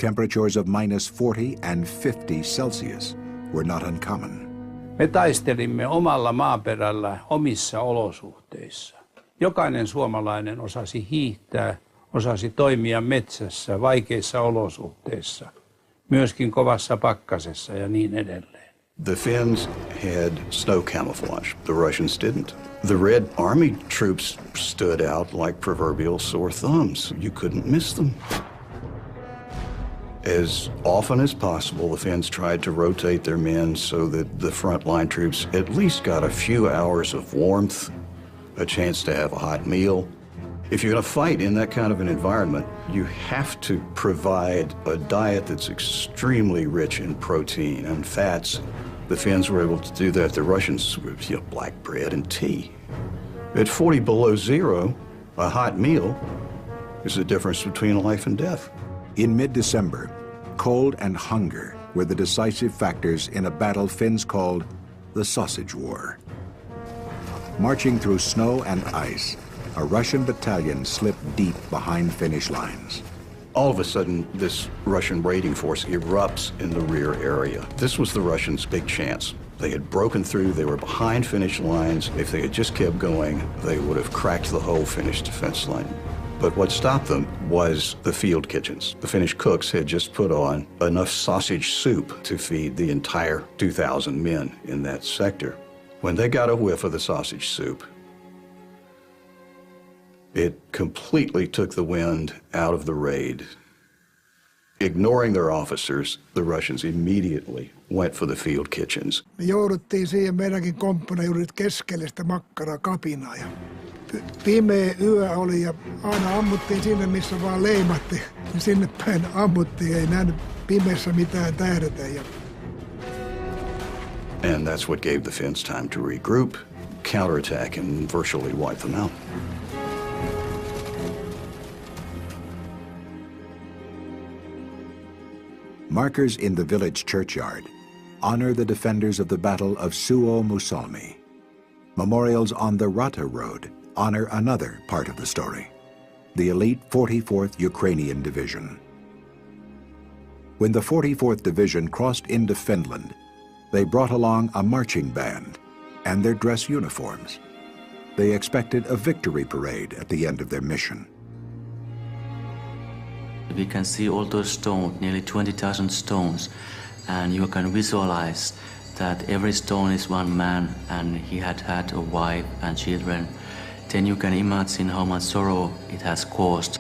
Temperatures of -40 and 50 Celsius were not uncommon. Me taistelimme omalla maaperällä omissa olosuhteissa. Jokainen suomalainen osasi hiihtää, osasi toimia metsässä vaikeissa olosuhteissa, myöskin kovassa pakkasessa ja niin edelleen. The Finns had snow camouflage. The Russians didn't. The Red Army troops stood out like proverbial sore thumbs. You couldn't miss them. As often as possible, the Finns tried to rotate their men so that the frontline troops at least got a few hours of warmth, a chance to have a hot meal. If you're going to fight in that kind of an environment, you have to provide a diet that's extremely rich in protein and fats. The Finns were able to do that. The Russians, black bread and tea. At 40 below zero, a hot meal is the difference between life and death. In mid-December, cold and hunger were the decisive factors in a battle Finns called the Sausage War. Marching through snow and ice, a Russian battalion slipped deep behind Finnish lines. All of a sudden, this Russian raiding force erupts in the rear area. This was the Russians' big chance. They had broken through, they were behind Finnish lines. If they had just kept going, they would have cracked the whole Finnish defense line. But what stopped them was the field kitchens. The Finnish cooks had just put on enough sausage soup to feed the entire 2,000 men in that sector. When they got a whiff of the sausage soup, it completely took the wind out of the raid. Ignoring their officers, the Russians immediately went for the field kitchens. Me jouduttiin siihen meidänkin komppani juuri keskelle sitä makkarakapinaa. Pimeä yö oli ja aina ammuttiin sinne, missä vaan leimatti. Ja sinne päin ammuttiin, ei nähnyt pimeässä mitään tähdetä. And that's what gave the Finns time to regroup, counterattack, and virtually wipe them out. Markers in the village churchyard honor the defenders of the Battle of Suomussalmi. Memorials on the Rata Road honor another part of the story, the elite 44th Ukrainian Division. When the 44th Division crossed into Finland, they brought along a marching band and their dress uniforms. They expected a victory parade at the end of their mission. We can see all those stones, nearly 20,000 stones, and you can visualize that every stone is one man and he had a wife and children. Then you can imagine how much sorrow it has caused.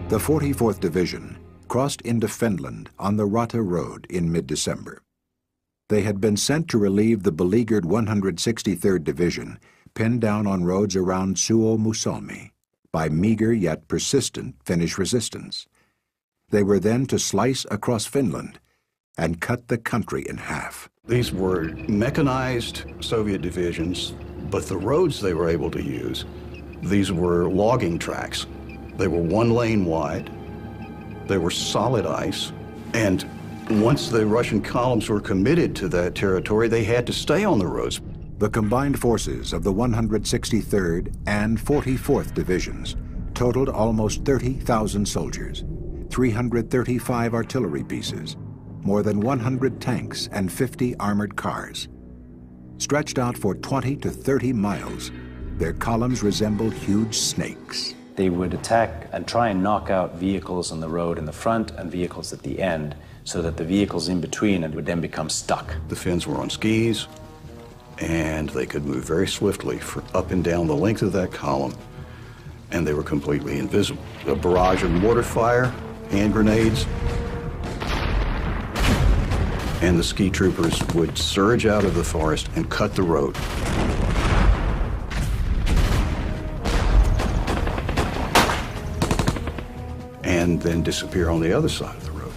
The 44th Division crossed into Finland on the Rata Road in mid-December. They had been sent to relieve the beleaguered 163rd Division, pinned down on roads around Suomussalmi by meager yet persistent Finnish resistance. They were then to slice across Finland and cut the country in half. These were mechanized Soviet divisions, but the roads they were able to use, these were logging tracks. They were 1 lane wide, they were solid ice, and once the Russian columns were committed to that territory, they had to stay on the roads. The combined forces of the 163rd and 44th Divisions totaled almost 30,000 soldiers, 335 artillery pieces, more than 100 tanks and 50 armored cars. Stretched out for 20 to 30 miles, their columns resembled huge snakes. They would attack and try and knock out vehicles on the road in the front and vehicles at the end, so that the vehicles in between would then become stuck. The Finns were on skis, and they could move very swiftly up and down the length of that column, and they were completely invisible. A barrage of mortar fire, hand grenades, and the ski troopers would surge out of the forest and cut the road. And then disappear on the other side of the road.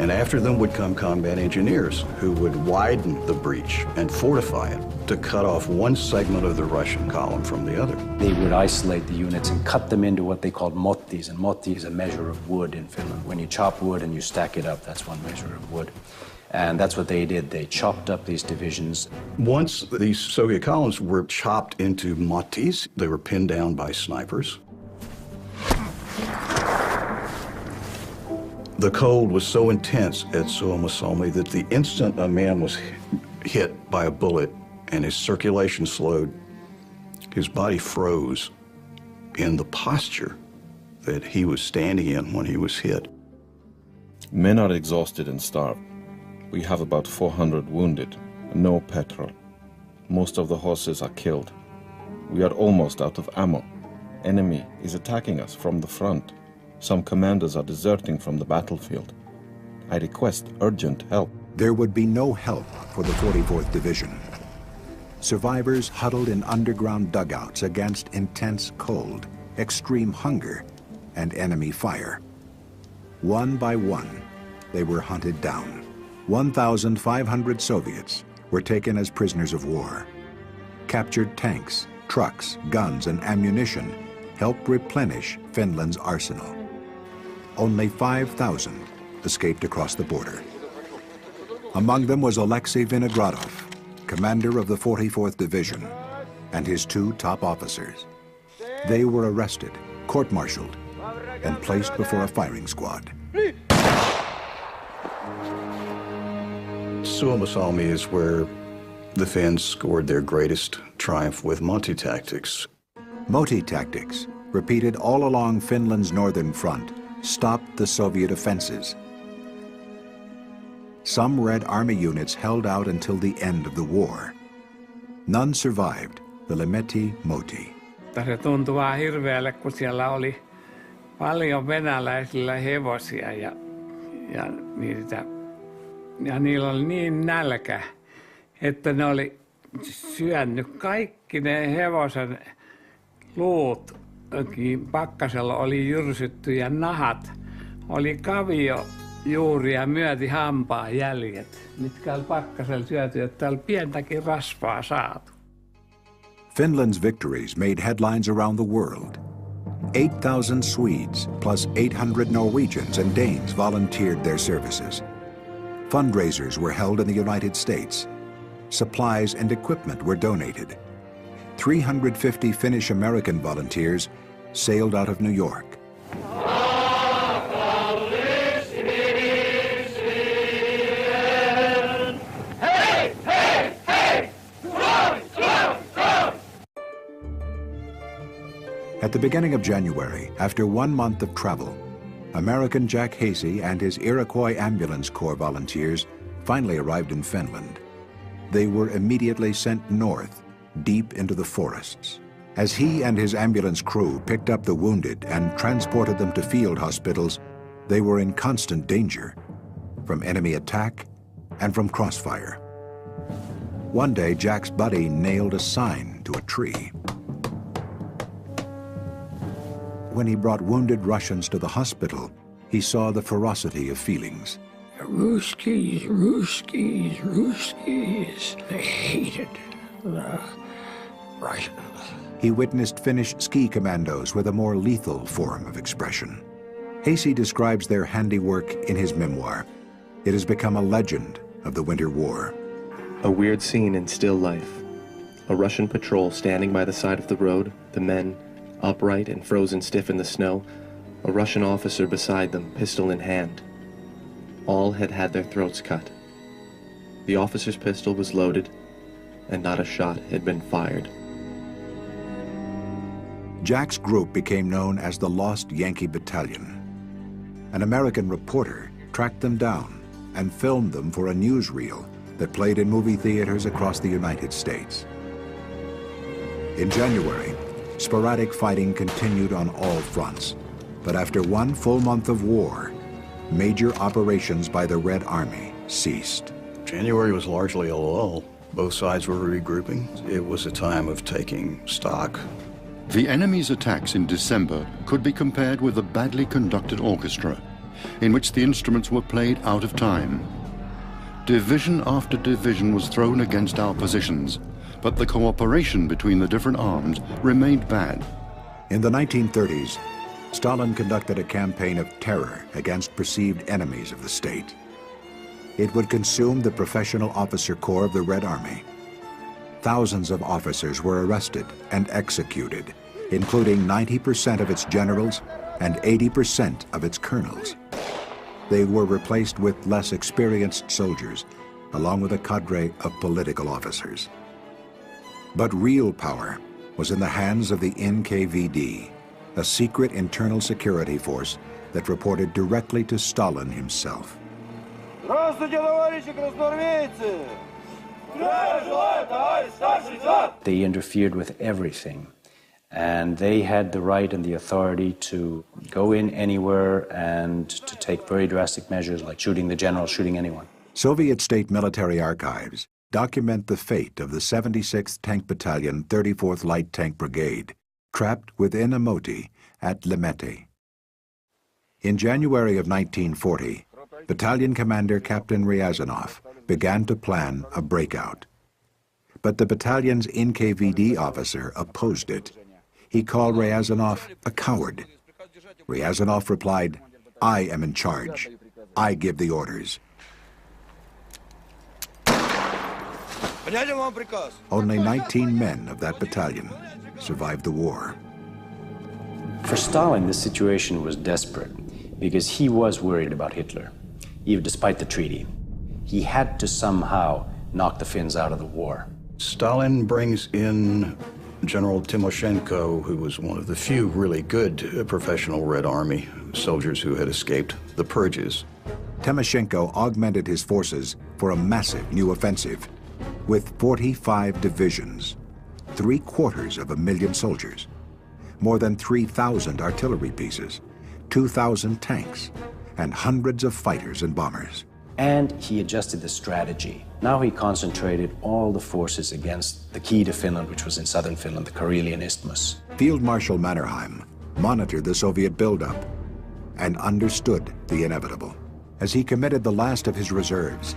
And after them would come combat engineers who would widen the breach and fortify it to cut off one segment of the Russian column from the other. They would isolate the units and cut them into what they called mottis, and motti is a measure of wood in Finland. When you chop wood and you stack it up, that's one measure of wood. And that's what they did. They chopped up these divisions. Once these Soviet columns were chopped into mottis, they were pinned down by snipers. The cold was so intense at Suomussalmi that the instant a man was hit by a bullet and his circulation slowed, his body froze in the posture that he was standing in when he was hit. Men are exhausted and starved. We have about 400 wounded, no petrol. Most of the horses are killed. We are almost out of ammo. Enemy is attacking us from the front. Some commanders are deserting from the battlefield. I request urgent help. There would be no help for the 44th Division. Survivors huddled in underground dugouts against intense cold, extreme hunger, and enemy fire. One by one, they were hunted down. 1,500 Soviets were taken as prisoners of war. Captured tanks, trucks, guns, and ammunition helped replenish Finland's arsenal. Only 5,000 escaped across the border. Among them was Alexei Vinogradov, commander of the 44th Division, and his two top officers. They were arrested, court-martialed, and placed before a firing squad. Suomussalmi is where the Finns scored their greatest triumph with Monty tactics. Moti tactics, repeated all along Finland's northern front, stopped the Soviet offenses. Some Red Army units held out until the end of the war. None survived the Lemeti Moti. Se tuntui vaan hirveälle, kun siellä oli paljon venäläisillä hevosia ja niillä oli niin nälkä, että ne oli syönyt kaikki ne hevosen luut. Pakkasella oli jyrsytty ja nahat oli kaviojuuria myöti hampaan jäljet, mitkä oli pakkasella syöty, että oli pientäkin rasvaa saatu. Finland's victories made headlines around the world. 8,000 Swedes plus 800 Norwegians and Danes volunteered their services. Fundraisers were held in the United States. Supplies and equipment were donated. 350 Finnish-American volunteers sailed out of New York. At the beginning of January, after 1 month of travel, American Jack Hasey and his Iroquois Ambulance Corps volunteers finally arrived in Finland. They were immediately sent north, deep into the forests. As he and his ambulance crew picked up the wounded and transported them to field hospitals, they were in constant danger from enemy attack and from crossfire. One day, Jack's buddy nailed a sign to a tree. When he brought wounded Russians to the hospital, he saw the ferocity of feelings. Ruskies, Ruskies, Ruskies. They hated the Russians. He witnessed Finnish ski commandos with a more lethal form of expression. Hasey describes their handiwork in his memoir. It has become a legend of the Winter War. A weird scene in still life. A Russian patrol standing by the side of the road, the men upright and frozen stiff in the snow, a Russian officer beside them, pistol in hand. All had had their throats cut. The officer's pistol was loaded, and not a shot had been fired. Jack's group became known as the Lost Yankee Battalion. An American reporter tracked them down and filmed them for a newsreel that played in movie theaters across the United States. In January, sporadic fighting continued on all fronts, but after 1 full month of war, major operations by the Red Army ceased. January was largely a lull. Both sides were regrouping. It was a time of taking stock. The enemy's attacks in December could be compared with a badly conducted orchestra. in which the instruments were played out of time. Division after division was thrown against our positions, but the cooperation between the different arms remained bad. In the 1930s, Stalin conducted a campaign of terror against perceived enemies of the state. It would consume the professional officer corps of the Red Army. Thousands of officers were arrested and executed, including 90% of its generals and 80% of its colonels. They were replaced with less experienced soldiers, along with a cadre of political officers. But real power was in the hands of the NKVD, a secret internal security force that reported directly to Stalin himself. They interfered with everything, and they had the right and the authority to go in anywhere and to take very drastic measures like shooting the general, shooting anyone. Soviet state military archives document the fate of the 76th Tank Battalion, 34th Light Tank Brigade, trapped within a moti at Lemete. In January of 1940, Battalion Commander Captain Ryazanov began to plan a breakout. But the battalion's NKVD officer opposed it. He called Ryazanov a coward. Ryazanov replied, "I am in charge. I give the orders." Only 19 men of that battalion survived the war. For Stalin, the situation was desperate because he was worried about Hitler, even despite the treaty. He had to somehow knock the Finns out of the war. Stalin brings in General Timoshenko, who was one of the few really good professional Red Army soldiers who had escaped the purges. Timoshenko augmented his forces for a massive new offensive with 45 divisions, 750,000 soldiers, more than 3,000 artillery pieces, 2,000 tanks, and hundreds of fighters and bombers. And he adjusted the strategy. Now he concentrated all the forces against the key to Finland, which was in southern Finland, the Karelian Isthmus. Field Marshal Mannerheim monitored the Soviet buildup and understood the inevitable. As he committed the last of his reserves,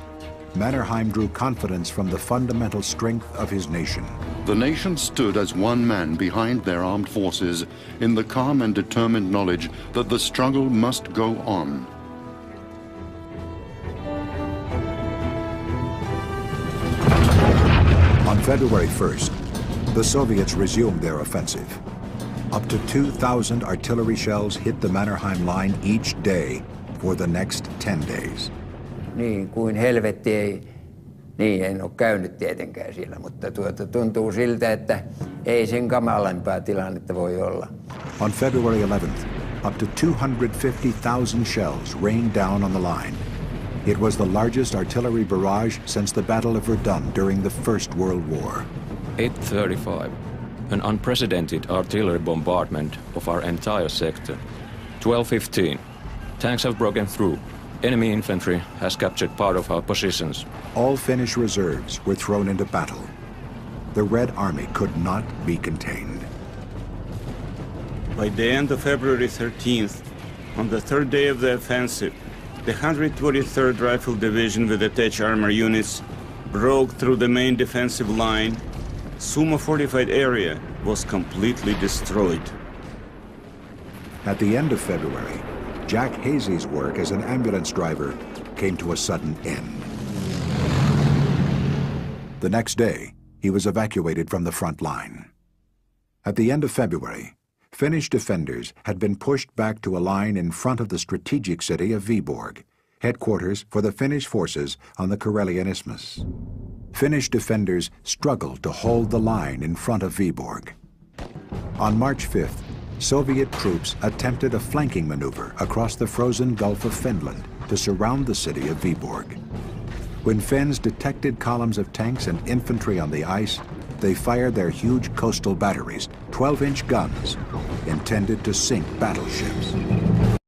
Mannerheim drew confidence from the fundamental strength of his nation. The nation stood as one man behind their armed forces in the calm and determined knowledge that the struggle must go on. On February 1st, the Soviets resumed their offensive. Up to 2,000 artillery shells hit the Mannerheim line each day for the next 10 days. Niin kuin helvetti ei, niin en ole käynyt tietenkään siellä, mutta tuntuu siltä, että ei sen kamalampaa tilannetta voi olla. On February 11th, up to 250,000 shells rained down on the line. It was the largest artillery barrage since the Battle of Verdun during the First World War. 8:35, an unprecedented artillery bombardment of our entire sector. 12:15, tanks have broken through. Enemy infantry has captured part of our positions. All Finnish reserves were thrown into battle. The Red Army could not be contained. By the end of February 13th, on the third day of the offensive, the 123rd Rifle Division with attached armor units broke through the main defensive line. Sumo fortified area was completely destroyed. At the end of February, Jack Hazy's work as an ambulance driver came to a sudden end. The next day, he was evacuated from the front line. At the end of February, Finnish defenders had been pushed back to a line in front of the strategic city of Viborg, headquarters for the Finnish forces on the Karelian Isthmus. Finnish defenders struggled to hold the line in front of Viborg. On March 5th, Soviet troops attempted a flanking maneuver across the frozen Gulf of Finland to surround the city of Viborg. When Finns detected columns of tanks and infantry on the ice, they fired their huge coastal batteries, 12-inch guns, intended to sink battleships.